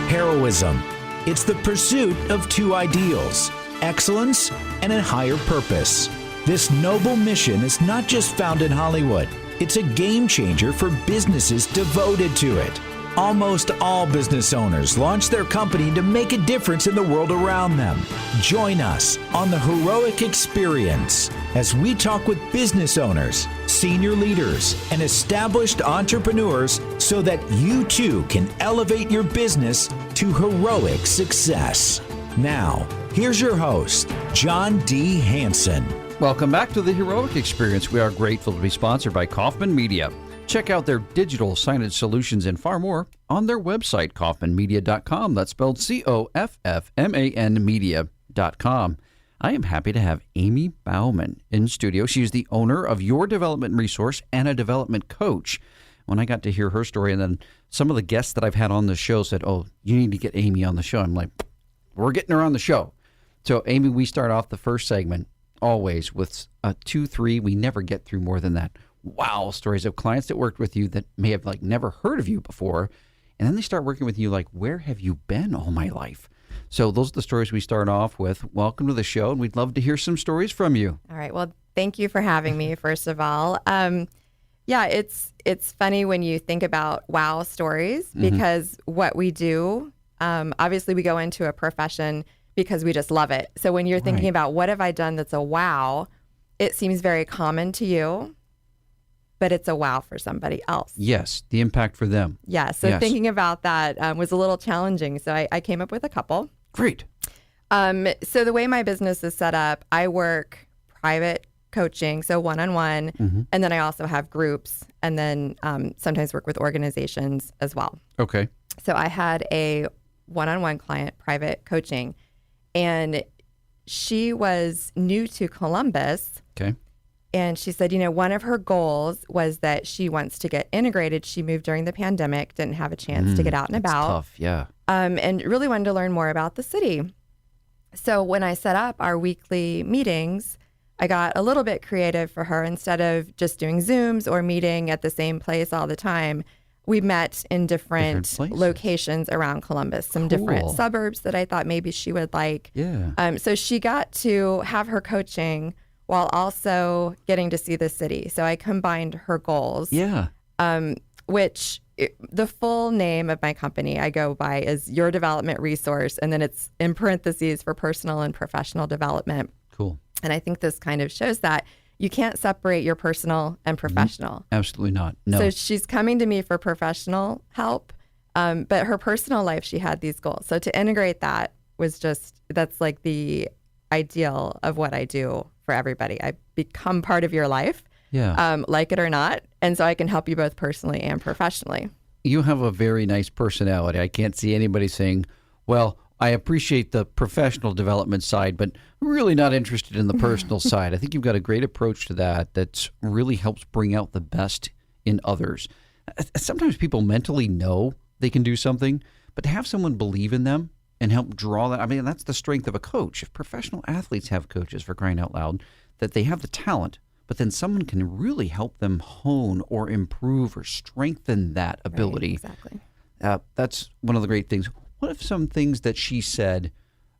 heroism. It's the pursuit of two ideals, excellence and a higher purpose. This noble mission is not just found in Hollywood. It's a game changer for businesses devoted to it. Almost all business owners launch their company to make a difference in the world around them. Join us on the Heroic Experience as we talk with business owners, senior leaders, and established entrepreneurs so that you too can elevate your business to heroic success. Now, here's your host, John D. Hanson. Welcome back to the Heroic Experience. We are grateful to be sponsored by Kaufman Media. Check out their digital signage solutions and far more on their website, kaufmanmedia.com. That's spelled COFFMAN media.com. I am happy to have Amy Bauman in studio. She is the owner of Your Development Resource and a development coach. When I got to hear her story, and then some of the guests that I've had on the show said, "Oh, you need to get Amy on the show." I'm like, we're getting her on the show. So, Amy, we start off the first segment always with 2, 3. We never get through more than that. Wow, stories of clients that worked with you that may have never heard of you before. And then they start working with you like, where have you been all my life? So those are the stories we start off with. Welcome to the show, and we'd love to hear some stories from you. All right. Well, thank you for having me, first of all. Yeah, it's funny when you think about wow stories, because what we do, obviously we go into a profession because we just love it. So when you're thinking about what have I done that's a wow, it seems very common to you, but it's a wow for somebody else. Yes, the impact for them. Yeah, so thinking about that was a little challenging. So I came up with a couple. Great. So the way my business is set up, I work private coaching, so one-on-one, and then I also have groups, and then sometimes work with organizations as well. Okay. So I had a one-on-one client, private coaching, and she was new to Columbus. Okay. And she said, one of her goals was that she wants to get integrated. She moved during the pandemic, didn't have a chance to get out and about. Tough, yeah. And really wanted to learn more about the city. So when I set up our weekly meetings, I got a little bit creative for her. Instead of just doing Zooms or meeting at the same place all the time, we met in different locations around Columbus, some different suburbs that I thought maybe she would like. Yeah. So she got to have her coaching while also getting to see the city. So I combined her goals. Yeah. The full name of my company I go by is Your Development Resource, and then it's in parentheses for personal and professional development. Cool. And I think this kind of shows that you can't separate your personal and professional. Absolutely not. No. So she's coming to me for professional help, but her personal life, she had these goals. So to integrate that was that's like the ideal of what I do for everybody. I become part of your life, like it or not. And so I can help you both personally and professionally. You have a very nice personality. I can't see anybody saying, well, I appreciate the professional development side, but I'm really not interested in the personal side. I think you've got a great approach to that really helps bring out the best in others. Sometimes people mentally know they can do something, but to have someone believe in them and help draw that, I mean, that's the strength of a coach. If professional athletes have coaches, for crying out loud, that they have the talent, but then someone can really help them hone or improve or strengthen that ability. Right, exactly. That's one of the great things. What if some things that she said,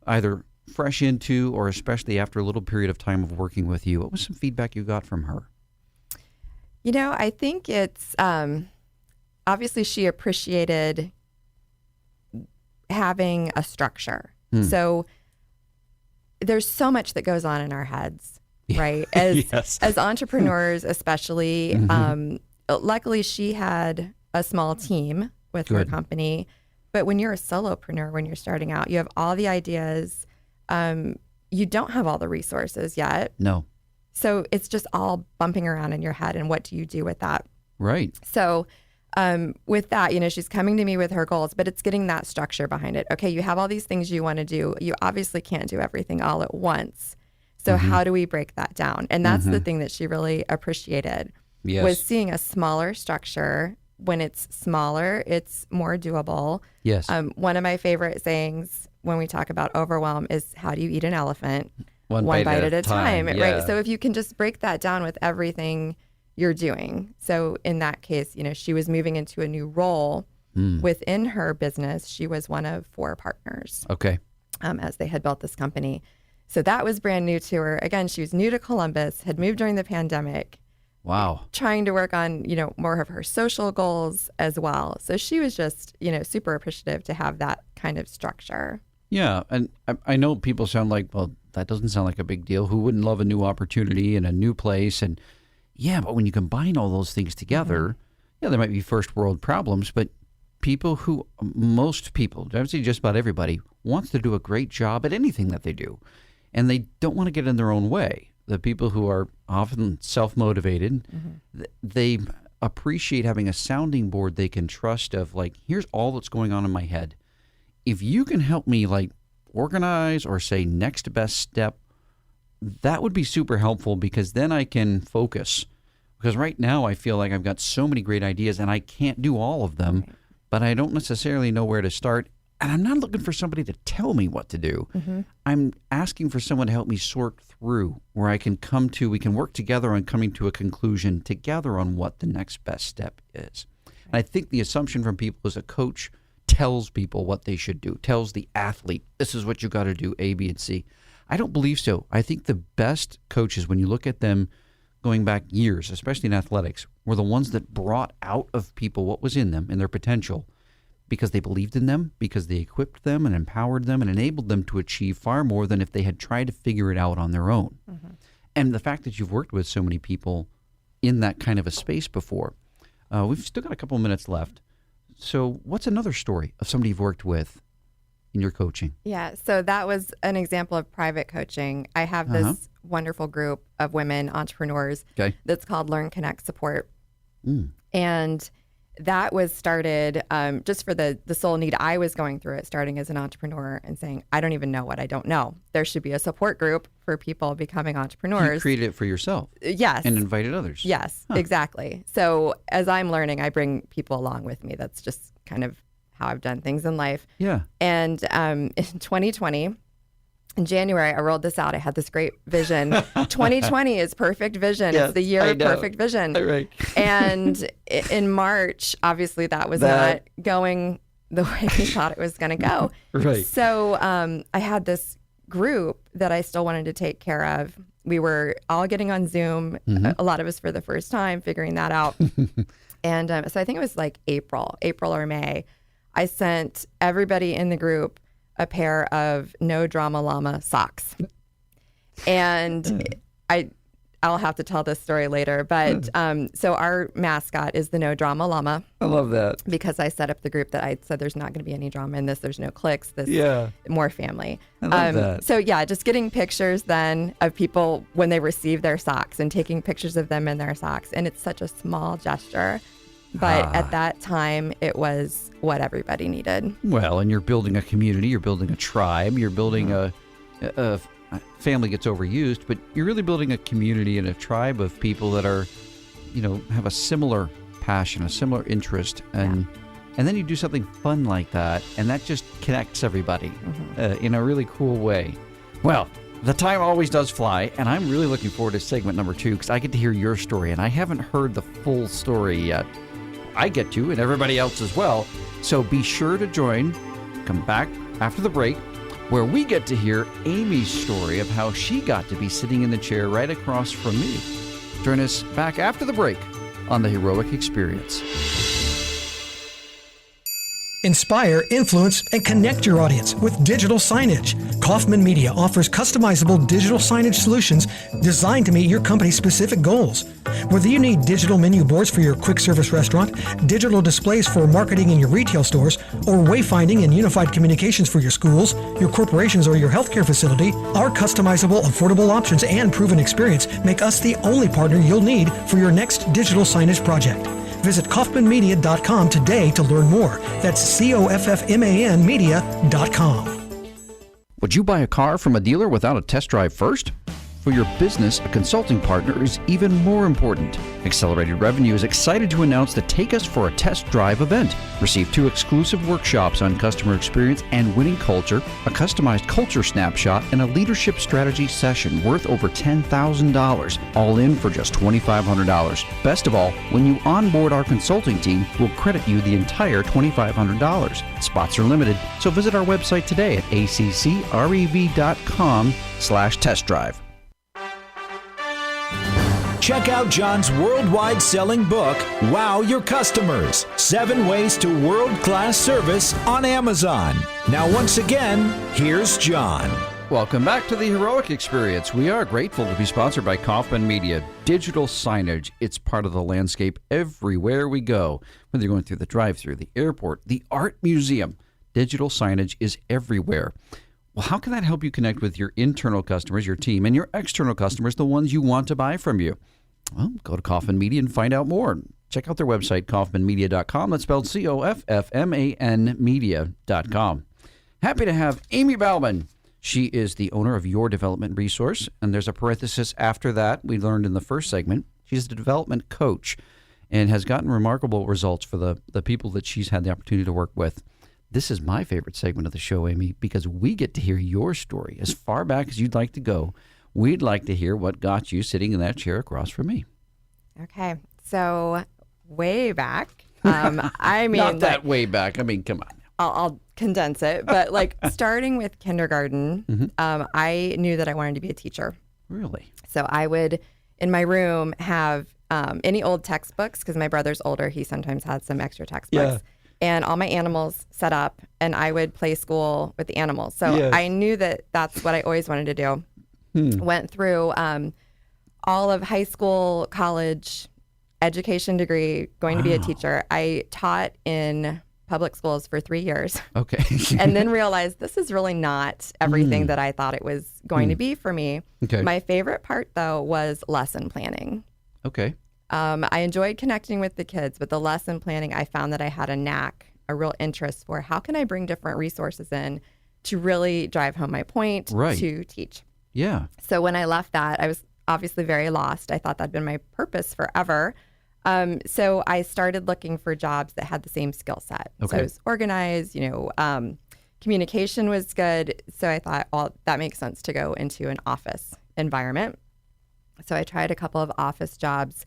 either fresh into or especially after a little period of time of working with you, what was some feedback you got from her? I think it's obviously she appreciated having a structure. So there's so much that goes on in our heads, right? As entrepreneurs, especially. Luckily, she had a small team with her company. But when you're a solopreneur, when you're starting out, you have all the ideas. You don't have all the resources yet. No. So it's just all bumping around in your head. And what do you do with that? Right. So with that, she's coming to me with her goals, but it's getting that structure behind it. Okay, you have all these things you want to do. You obviously can't do everything all at once. So how do we break that down? And that's the thing that she really appreciated, was seeing a smaller structure. When it's smaller, it's more doable. Yes. One of my favorite sayings when we talk about overwhelm is, how do you eat an elephant? One bite at a time. Yeah. Right. So if you can just break that down with everything you're doing. So in that case, she was moving into a new role within her business, she was one of 4 partners. Okay. As they had built this company. So that was brand new to her. Again, she was new to Columbus, had moved during the pandemic. Wow. Trying to work on, more of her social goals as well. So she was just, super appreciative to have that kind of structure. Yeah. And I know people sound like, well, that doesn't sound like a big deal. Who wouldn't love a new opportunity and a new place? And yeah, but when you combine all those things together, yeah, there might be first world problems, but most people, I would say just about everybody, wants to do a great job at anything that they do. And they don't want to get in their own way. The people who are often self-motivated, they appreciate having a sounding board they can trust of, like, here's all that's going on in my head. If you can help me, like, organize or say next best step, that would be super helpful, because then I can focus. Because right now I feel like I've got so many great ideas and I can't do all of them. Right. But I don't necessarily know where to start. And I'm not looking for somebody to tell me what to do. I'm asking for someone to help me sort through where we can work together on coming to a conclusion together on what the next best step is. And I think the assumption from people is a coach tells people what they should do, tells the athlete, this is what you got to do, A, B, and C. I don't believe so. I think the best coaches, when you look at them going back years, especially in athletics, were the ones that brought out of people what was in them and their potential, because they believed in them, because they equipped them and empowered them and enabled them to achieve far more than if they had tried to figure it out on their own. And the fact that you've worked with so many people in that kind of a space before, we've still got a couple of minutes left. So what's another story of somebody you've worked with in your coaching? Yeah, so that was an example of private coaching. I have this wonderful group of women entrepreneurs that's called Learn, Connect, Support. And that was started just for the sole need. I was going through it, starting as an entrepreneur and saying, I don't even know what I don't know. There should be a support group for people becoming entrepreneurs. You created it for yourself. Yes. And invited others. Yes, exactly. So as I'm learning, I bring people along with me. That's just kind of how I've done things in life. Yeah. And in 2020, in January, I rolled this out. I had this great vision. 2020 is perfect vision. Yes, it's the year of perfect vision. Right. And in March, obviously, that was not going the way we thought it was going to go. Right. So I had this group that I still wanted to take care of. We were all getting on Zoom, a lot of us for the first time, figuring that out. And so I think it was like April or May. I sent everybody in the group a pair of No Drama Llama socks. And I'll have to tell this story later, but so our mascot is the No Drama Llama. I love that. Because I set up the group that I said there's not going to be any drama in this, there's no cliques, more family. I love that. So yeah, just getting pictures then of people when they receive their socks and taking pictures of them in their socks. And it's such a small gesture. But at that time, it was what everybody needed. Well, and you're building a community, you're building a tribe, you're building a family gets overused, but you're really building a community and a tribe of people that are, have a similar passion, a similar interest. And then you do something fun like that, and that just connects everybody in a really cool way. Well, the time always does fly, and I'm really looking forward to segment number 2 because I get to hear your story, and I haven't heard the full story yet. I get to, and everybody else as well. So be sure to come back after the break, where we get to hear Amy's story of how she got to be sitting in the chair right across from me. Join us back after the break on The Heroic Experience. Inspire, influence, and connect your audience with digital signage. Kaufman Media offers customizable digital signage solutions designed to meet your company's specific goals. Whether you need digital menu boards for your quick service restaurant, digital displays for marketing in your retail stores, or wayfinding and unified communications for your schools, your corporations, or your healthcare facility, our customizable, affordable options and proven experience make us the only partner you'll need for your next digital signage project. Visit kaufmanmedia.com today to learn more. That's COFFMAN media.com. Would you buy a car from a dealer without a test drive first? For your business, a consulting partner is even more important. Accelerated Revenue is excited to announce the Take Us for a Test Drive event. Receive 2 exclusive workshops on customer experience and winning culture, a customized culture snapshot, and a leadership strategy session worth over $10,000, all in for just $2,500. Best of all, when you onboard our consulting team, we'll credit you the entire $2,500. Spots are limited, so visit our website today at accrev.com/test drive. Check out John's worldwide selling book, Wow Your Customers, 7 Ways to World-Class Service on Amazon. Now, once again, here's John. Welcome back to the Heroic Experience. We are grateful to be sponsored by Kaufman Media. Digital signage, it's part of the landscape everywhere we go. Whether you're going through the drive-thru, the airport, the art museum, digital signage is everywhere. Well, how can that help you connect with your internal customers, your team, and your external customers, the ones you want to buy from you? Well, go to Kaufman Media and find out more. Check out their website, kaufmanmedia.com. That's spelled COFFMAN media.com. Happy to have Amy Bauman. She is the owner of Your Development Resource, and there's a parenthesis after that we learned in the first segment. She's a development coach and has gotten remarkable results for the people that she's had the opportunity to work with. This is my favorite segment of the show, Amy, because we get to hear your story as far back as you'd like to go. We'd like to hear what got you sitting in that chair across from me. Okay. So way back, I mean, not that way back. I mean, come on. I'll condense it, but like starting with kindergarten, I knew that I wanted to be a teacher. Really? So I would, in my room, have any old textbooks, because my brother's older. He sometimes had some extra textbooks. Yeah. And all my animals set up, and I would play school with the animals. So I knew that that's what I always wanted to do. Went through all of high school, college, education degree, going to be a teacher. I taught in public schools for 3 years. Okay. And then realized this is really not everything that I thought it was going to be for me. Okay. My favorite part, though, was lesson planning. Okay. I enjoyed connecting with the kids, but the lesson planning, I found that I had a knack, a real interest for how can I bring different resources in to really drive home my point to teach. Yeah. So when I left that, I was obviously very lost. I thought that'd been my purpose forever. So I started looking for jobs that had the same skill set. Okay. So I was organized, communication was good. So I thought, well, that makes sense to go into an office environment. So I tried a couple of office jobs.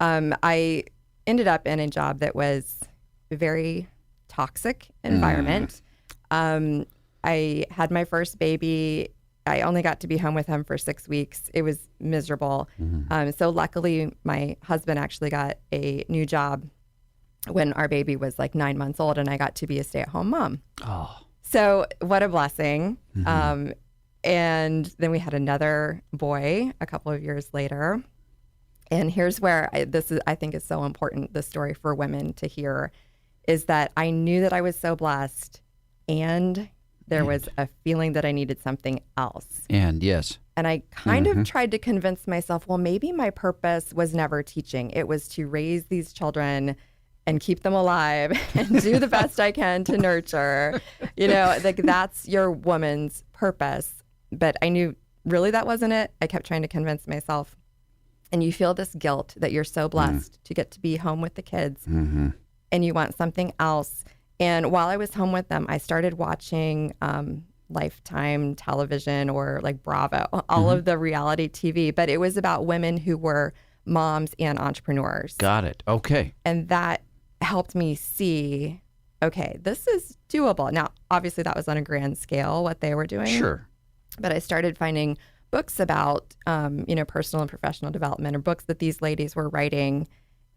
I ended up in a job that was a very toxic environment. I had my first baby. I only got to be home with him for 6 weeks. It was miserable. So luckily, my husband actually got a new job when our baby was like 9 months old, and I got to be a stay-at-home mom. Oh. So what a blessing. And then we had another boy a couple of years later. And here's where I think is so important, the story for women to hear, is that I knew that I was so blessed, and there was a feeling that I needed something else. And yes. And I kind of tried to convince myself, well, maybe my purpose was never teaching. It was to raise these children and keep them alive and do the best I can to nurture. Like that's your woman's purpose. But I knew really that wasn't it. I kept trying to convince myself. And you feel this guilt that you're so blessed to get to be home with the kids, and you want something else. And while I was home with them, I started watching Lifetime television or like Bravo, all of the reality TV. But it was about women who were moms and entrepreneurs. Got it. Okay. And that helped me see, okay, this is doable. Now, obviously, that was on a grand scale, what they were doing. Sure. But I started finding books about, personal and professional development, or books that these ladies were writing.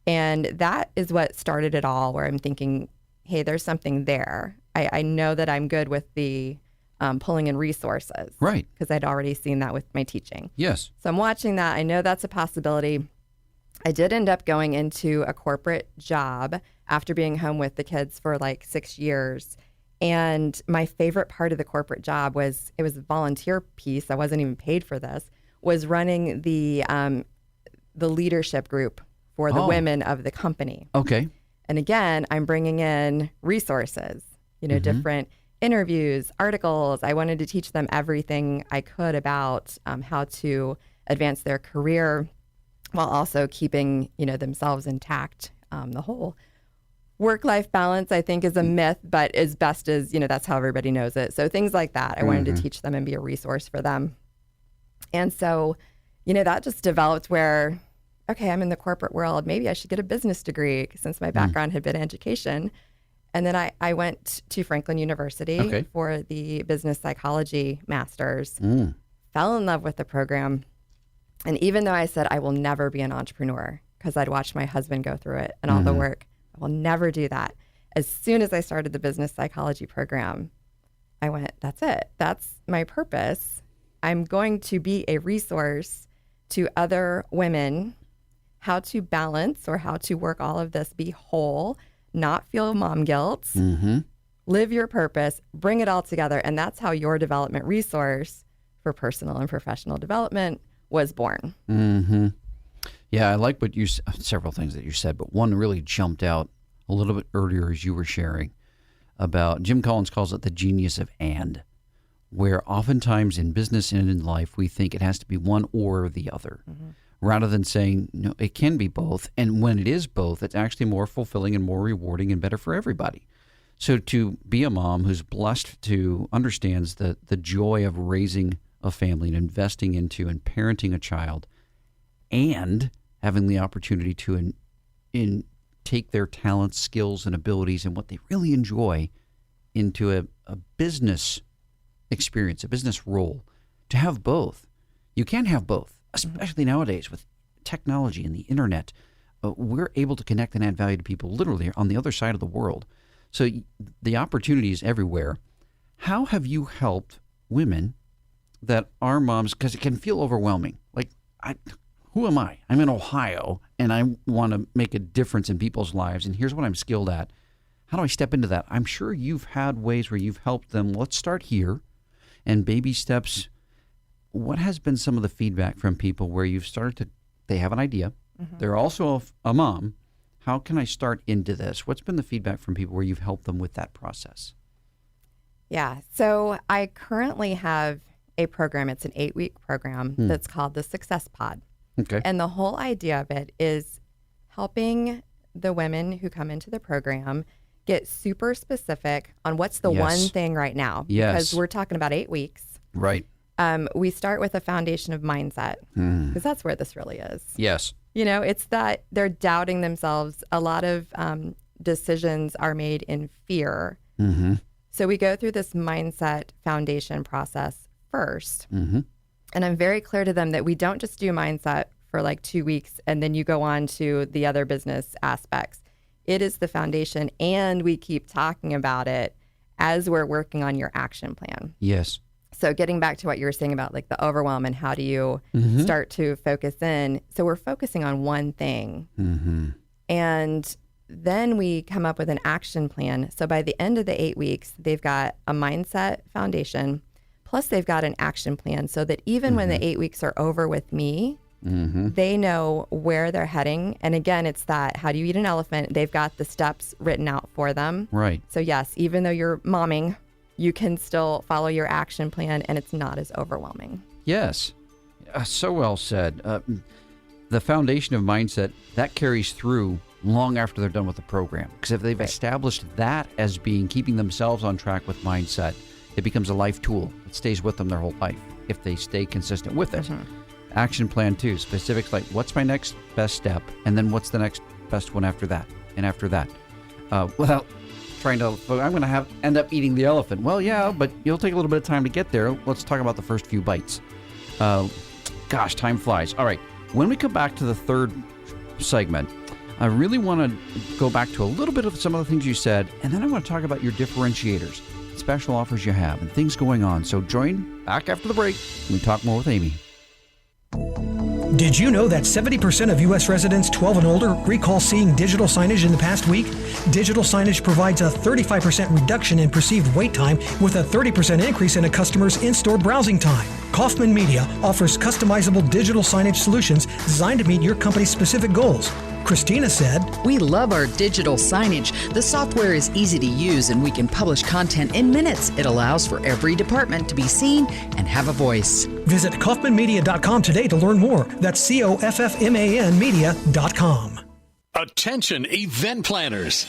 And that is what started it all, where I'm thinking, hey, there's something there. I know that I'm good with the pulling in resources. Right. Because I'd already seen that with my teaching. Yes. So I'm watching that. I know that's a possibility. I did end up going into a corporate job after being home with the kids for like 6 years. And my favorite part of the corporate job was, it was a volunteer piece. I wasn't even paid for this, was running the leadership group for the women of the company. Okay. And again, I'm bringing in resources, different interviews, articles. I wanted to teach them everything I could about how to advance their career while also keeping, themselves intact. The whole work-life balance, I think, is a myth, but as best as, that's how everybody knows it. So things like that, I wanted to teach them and be a resource for them. And so, that just developed where, okay, I'm in the corporate world. Maybe I should get a business degree since my background had been education. And then I went to Franklin University for the business psychology master's, fell in love with the program. And even though I said I will never be an entrepreneur because I'd watched my husband go through it and all the work, I will never do that. As soon as I started the business psychology program, I went, that's it. That's my purpose. I'm going to be a resource to other women, how to balance or how to work all of this, be whole, not feel mom guilt, live your purpose, bring it all together. And that's how your development resource for personal and professional development was born. Yeah, I like what several things that you said, but one really jumped out a little bit earlier as you were sharing about, Jim Collins calls it the genius of and, where oftentimes in business and in life, we think it has to be one or the other, rather than saying, no, it can be both. And when it is both, it's actually more fulfilling and more rewarding and better for everybody. So to be a mom who's blessed to understands the joy of raising a family and investing into and parenting a child and having the opportunity to take their talents, skills, and abilities and what they really enjoy into a business experience, a business role, to have both. You can have both, especially nowadays with technology and the internet. We're able to connect and add value to people literally on the other side of the world. So the opportunity is everywhere. How have you helped women that are moms? Because it can feel overwhelming. Like, who am I? I'm in Ohio, and I want to make a difference in people's lives, and here's what I'm skilled at. How do I step into that? I'm sure you've had ways where you've helped them. Let's start here, and baby steps. What has been some of the feedback from people where you've started to, they have an idea, they're also a mom. How can I start into this? What's been the feedback from people where you've helped them with that process? Yeah, so I currently have a program. It's an 8-week program that's called the Success Pod. Okay. And the whole idea of it is helping the women who come into the program get super specific on what's the one thing right now. Yes. Because we're talking about 8 weeks. Right. We start with a foundation of mindset, because that's where this really is. Yes. It's that they're doubting themselves. A lot of decisions are made in fear. So we go through this mindset foundation process first. And I'm very clear to them that we don't just do mindset for like 2 weeks and then you go on to the other business aspects. It is the foundation, and we keep talking about it as we're working on your action plan. Yes. So getting back to what you were saying about like the overwhelm and how do you start to focus in. So we're focusing on one thing. And then we come up with an action plan. So by the end of the 8 weeks, they've got a mindset foundation, plus they've got an action plan, so that even when the 8 weeks are over with me, they know where they're heading. And again, it's that, how do you eat an elephant? They've got the steps written out for them. Right. So yes, even though you're momming, you can still follow your action plan and it's not as overwhelming. Yes. So well said. The foundation of mindset, that carries through long after they're done with the program. Because if they've established that as being keeping themselves on track with mindset, it becomes a life tool. It stays with them their whole life if they stay consistent with it. Action plan too, specifics like what's my next best step, and then what's the next best one after that, and after that. Without trying to, I'm going to end up eating the elephant. Well, yeah, but you'll take a little bit of time to get there. Let's talk about the first few bites. Gosh, time flies. All right, when we come back to the third segment, I really want to go back to a little bit of some of the things you said, and then I want to talk about your differentiators, special offers you have, and things going on. So join back after the break when we talk more with Amy. Did you know that 70% of U.S. residents 12 and older recall seeing digital signage in the past week? Digital signage provides a 35% reduction in perceived wait time with a 30% increase in a customer's in-store browsing time. Kaufman Media offers customizable digital signage solutions designed to meet your company's specific goals. Christina said, We love our digital signage. The software is easy to use and we can publish content in minutes. It allows for every department to be seen and have a voice. Visit KaufmanMedia.com today to learn more. That's COFFMAN media.com. Attention event planners.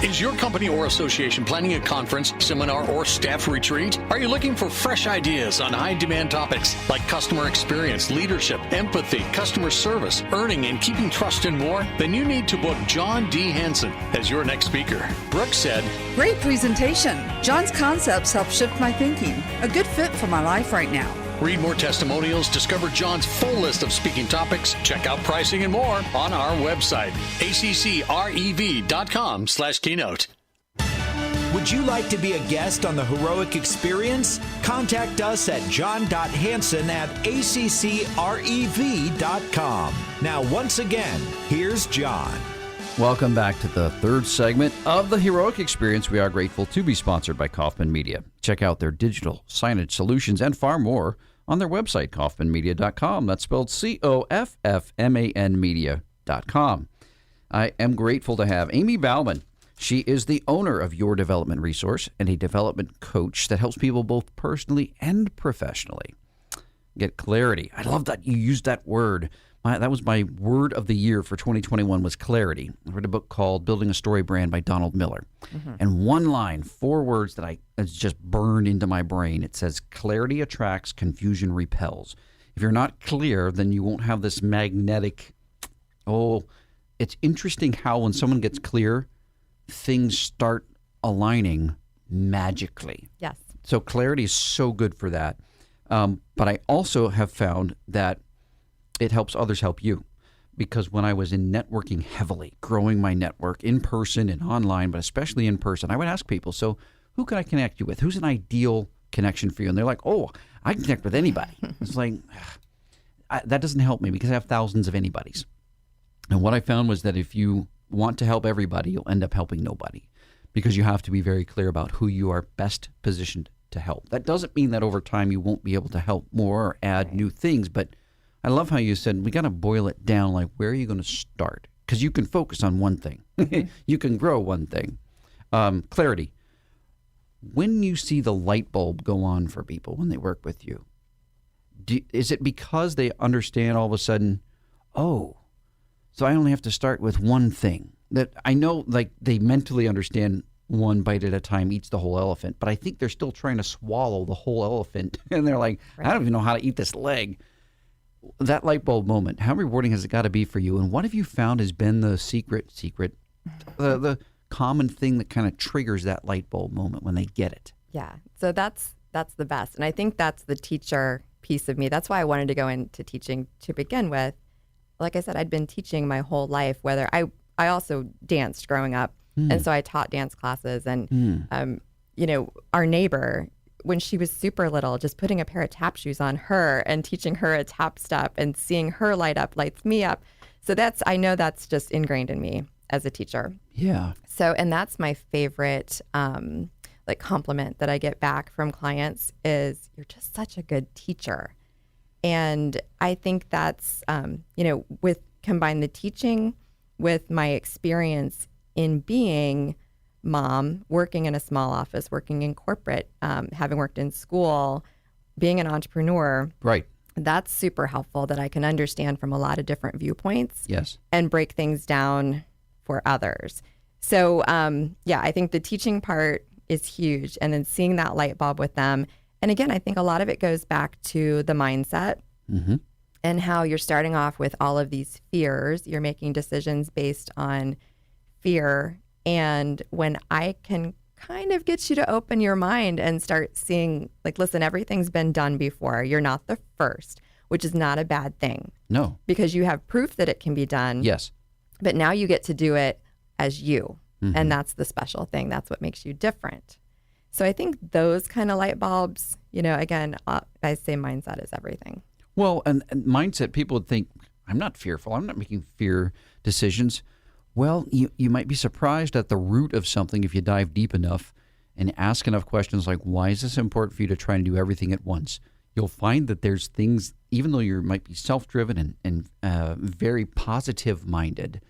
Is your company or association planning a conference, seminar, or staff retreat? Are you looking for fresh ideas on high-demand topics like customer experience, leadership, empathy, customer service, earning and keeping trust, and more? Then you need to book John D. Hansen as your next speaker. Brooks said, Great presentation. John's concepts help shift my thinking. A good fit for my life right now. read more testimonials, discover John's full list of speaking topics, check out pricing and more on our website, accrev.com/keynote. Would you like to be a guest on the Heroic Experience? Contact us at john.hansen@accrev.com. Now, once again, here's John. Welcome back to the third segment of the Heroic Experience. We are grateful to be sponsored by Kaufman Media. Check out their digital signage solutions and far more on their website, kaufmanmedia.com. That's spelled COFFMAN media.com. I am grateful to have Amy Bauman. She is the owner of Your Development Resource and a development coach that helps people both personally and professionally get clarity. I love that you used that word. That was my word of the year for 2021 was clarity. I read a book called Building a Story Brand by Donald Miller. And one line, 4 words that it's just burned into my brain. It says, clarity attracts, confusion repels. If you're not clear, then you won't have this magnetic, it's interesting how when someone gets clear, things start aligning magically. Yes. So clarity is so good for that. But I also have found that it helps others help you. Because when I was in networking heavily, growing my network in person and online, but especially in person, I would ask people, so who can I connect you with? Who's an ideal connection for you? And they're like, I can connect with anybody. It's like, that doesn't help me because I have thousands of anybody's. And what I found was that if you want to help everybody, you'll end up helping nobody because you have to be very clear about who you are best positioned to help. That doesn't mean that over time you won't be able to help more or add new things, but I love how you said we got to boil it down, like where are you going to start? Because you can focus on one thing. You can grow one thing. Clarity. When you see the light bulb go on for people when they work with you, is it because they understand all of a sudden, so I only have to start with one thing? That I know, like, they mentally understand one bite at a time eats the whole elephant, but I think they're still trying to swallow the whole elephant. And they're like, I don't even know how to eat this leg. That light bulb moment, how rewarding has it got to be for you? And what have you found has been the secret, the common thing that kind of triggers that light bulb moment when they get it? Yeah. So that's the best. And I think that's the teacher piece of me. That's why I wanted to go into teaching to begin with. Like I said, I'd been teaching my whole life, whether I also danced growing up. And so I taught dance classes and, our neighbor, when she was super little, just putting a pair of tap shoes on her and teaching her a tap step and seeing her light up lights me up. So I know that's just ingrained in me as a teacher. Yeah. So, and that's my favorite, compliment that I get back from clients is you're just such a good teacher. And I think that's, with combine the teaching with my experience in being mom, working in a small office, working in corporate, having worked in school, being an entrepreneur. Right. That's super helpful that I can understand from a lot of different viewpoints. Yes. And break things down for others. So, I think the teaching part is huge. And then seeing that light bulb with them. And again, I think a lot of it goes back to the mindset and how you're starting off with all of these fears. You're making decisions based on fear. And when I can kind of get you to open your mind and start seeing, like, listen, everything's been done before. You're not the first, which is not a bad thing. No. Because you have proof that it can be done. Yes. But now you get to do it as you. And that's the special thing. That's what makes you different. So I think those kind of light bulbs, again, I say mindset is everything. Well, and mindset, people would think, I'm not fearful. I'm not making fear decisions. Well, you might be surprised at the root of something if you dive deep enough and ask enough questions like, why is this important for you to try and do everything at once? You'll find that there's things, even though you might be self-driven and very positive-minded,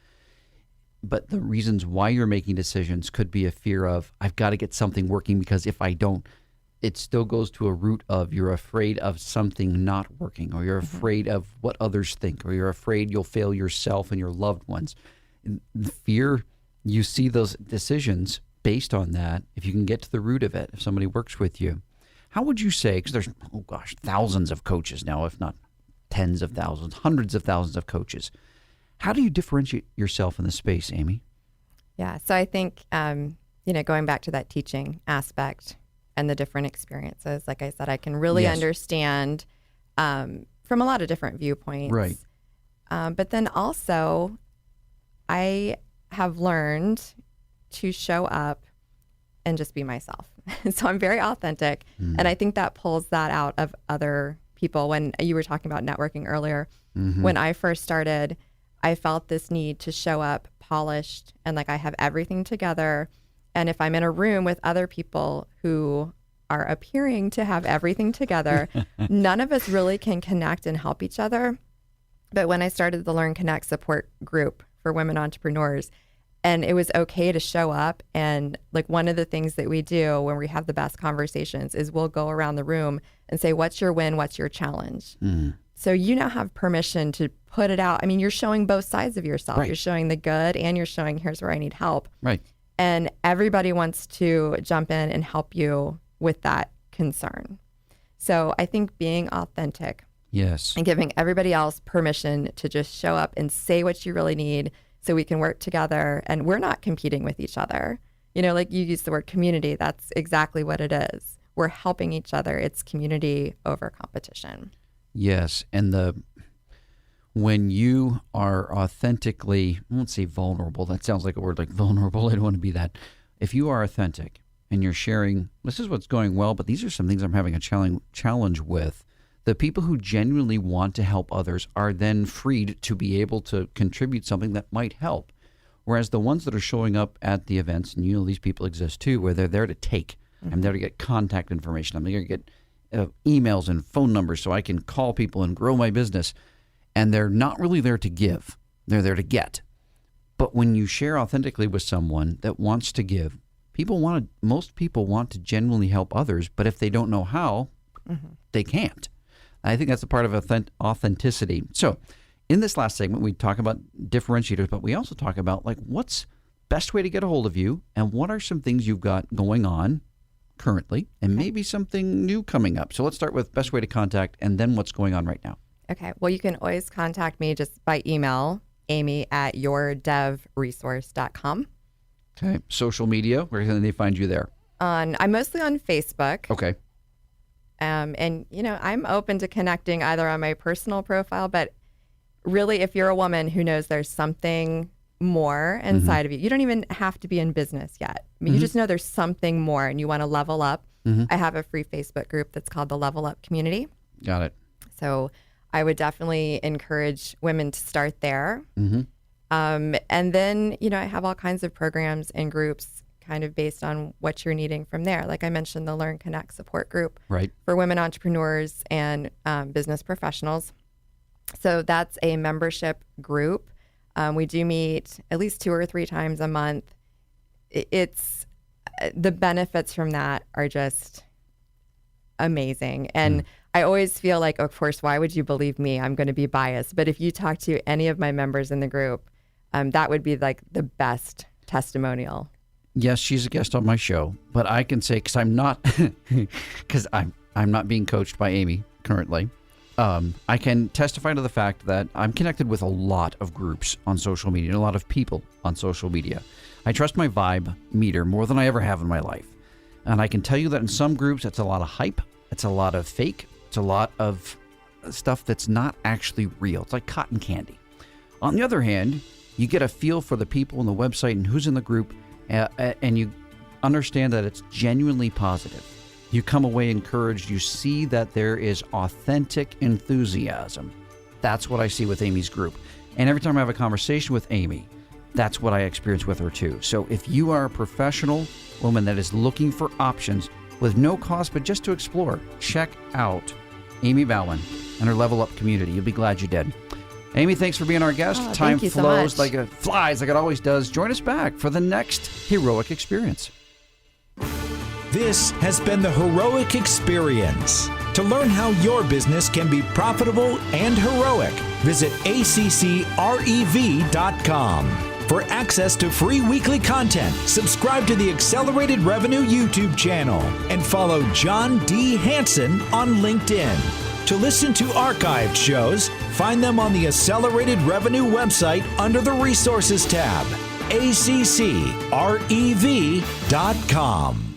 but the reasons why you're making decisions could be a fear of, I've got to get something working because if I don't, it still goes to a root of you're afraid of something not working, or you're afraid of what others think, or you're afraid you'll fail yourself and your loved ones. The fear, you see those decisions based on that. If you can get to the root of it, if somebody works with you, how would you say, because there's, thousands of coaches now, if not tens of thousands, hundreds of thousands of coaches. How do you differentiate yourself in the space, Amy? Yeah, so I think, going back to that teaching aspect and the different experiences, like I said, I can really understand from a lot of different viewpoints. Right. But then also, I have learned to show up and just be myself. So I'm very authentic. And I think that pulls that out of other people. When you were talking about networking earlier, when I first started, I felt this need to show up polished and like I have everything together. And if I'm in a room with other people who are appearing to have everything together, none of us really can connect and help each other. But when I started the Learn Connect support group for women entrepreneurs, and it was okay to show up, and like one of the things that we do when we have the best conversations is we'll go around the room and say, what's your win? What's your challenge? So you now have permission to put it out. I mean, you're showing both sides of yourself. Right. You're showing the good and you're showing here's where I need help. Right. And everybody wants to jump in and help you with that concern. So I think being authentic. Yes. And giving everybody else permission to just show up and say what you really need so we can work together and we're not competing with each other. You know, like you use the word community. That's exactly what it is. We're helping each other. It's community over competition. Yes, and when you are authentically, I won't say vulnerable, that sounds like a word like vulnerable, I don't want to be that. If you are authentic and you're sharing, this is what's going well, but these are some things I'm having a challenge with, the people who genuinely want to help others are then freed to be able to contribute something that might help. Whereas the ones that are showing up at the events, and you know these people exist too, where they're there to take, I'm there to get contact information, I'm there to get emails and phone numbers so I can call people and grow my business. And they're not really there to give. They're there to get. But when you share authentically with someone that wants to give, most people want to genuinely help others, but if they don't know how, they can't. I think that's a part of authenticity. So in this last segment, we talk about differentiators, but we also talk about like what's best way to get a hold of you and what are some things you've got going on currently and maybe something new coming up. So let's start with best way to contact and then what's going on right now. Okay. Well, you can always contact me just by email, amy@yourdevresource.com. Okay. Social media, where can they find you there? I'm mostly on Facebook. Okay. And, I'm open to connecting either on my personal profile, but really if you're a woman who knows there's something more inside of you, you don't even have to be in business yet. I mean, you just know there's something more and you want to level up. I have a free Facebook group that's called the Level Up Community. Got it. So I would definitely encourage women to start there. And then, I have all kinds of programs and groups kind of based on what you're needing from there. Like I mentioned, the Learn Connect support group for women entrepreneurs and business professionals. So that's a membership group. We do meet at least 2 or 3 times a month. It's the benefits from that are just amazing. And I always feel like, of course, why would you believe me? I'm going to be biased. But if you talk to any of my members in the group, that would be like the best testimonial. Yes, she's a guest on my show, but I can say, because I'm not being coached by Amy currently. I can testify to the fact that I'm connected with a lot of groups on social media and a lot of people on social media. I trust my vibe meter more than I ever have in my life. And I can tell you that in some groups, it's a lot of hype. It's a lot of fake. It's a lot of stuff that's not actually real. It's like cotton candy. On the other hand, you get a feel for the people on the website and who's in the group, and you understand that it's genuinely positive. You come away encouraged. You see that there is authentic enthusiasm. That's what I see with Amy's group. And every time I have a conversation with Amy, that's what I experience with her too. So if you are a professional woman that is looking for options with no cost, but just to explore, check out Amy Bauman and her Level Up community. You'll be glad you did. Amy, thanks for being our guest. Oh, Time thank you so flows much. like it flies, like it always does. Join us back for the next heroic experience. This has been the Heroic Experience. To learn how your business can be profitable and heroic, visit ACCREV.com. For access to free weekly content, subscribe to the Accelerated Revenue YouTube channel and follow John D. Hanson on LinkedIn. To listen to archived shows, find them on the Accelerated Revenue website under the Resources tab, ACCREV.com.